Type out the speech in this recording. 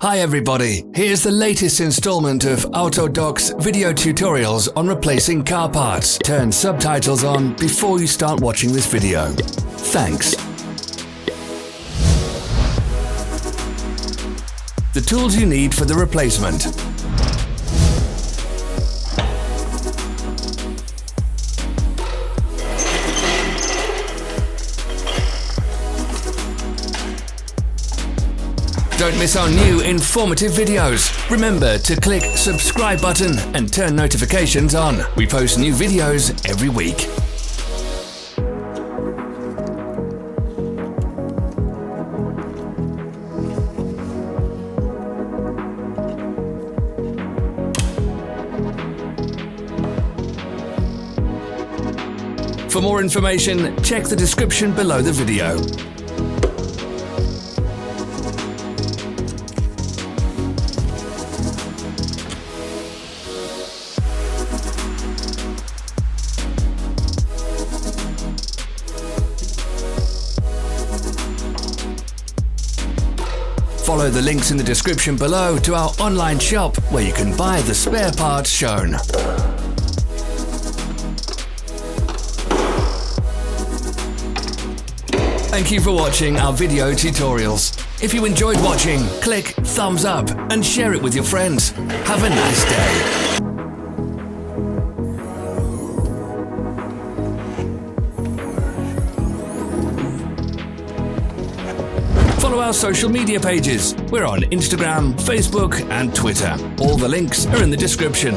Hi everybody, here's the latest installment of Autodoc's video tutorials on replacing car parts. Turn subtitles on before you start watching this video. Thanks. The tools you need for the replacement. Don't miss our new informative videos. Remember to click subscribe button and turn notifications on. We post new videos every week. For more information, check the description below the video. Follow the links in the description below to our online shop where you can buy the spare parts shown. Thank you for watching our video tutorials. If you enjoyed watching, click thumbs up and share it with your friends. Have a nice day. Follow our social media pages. We're on Instagram, Facebook and Twitter. All the links are in the description.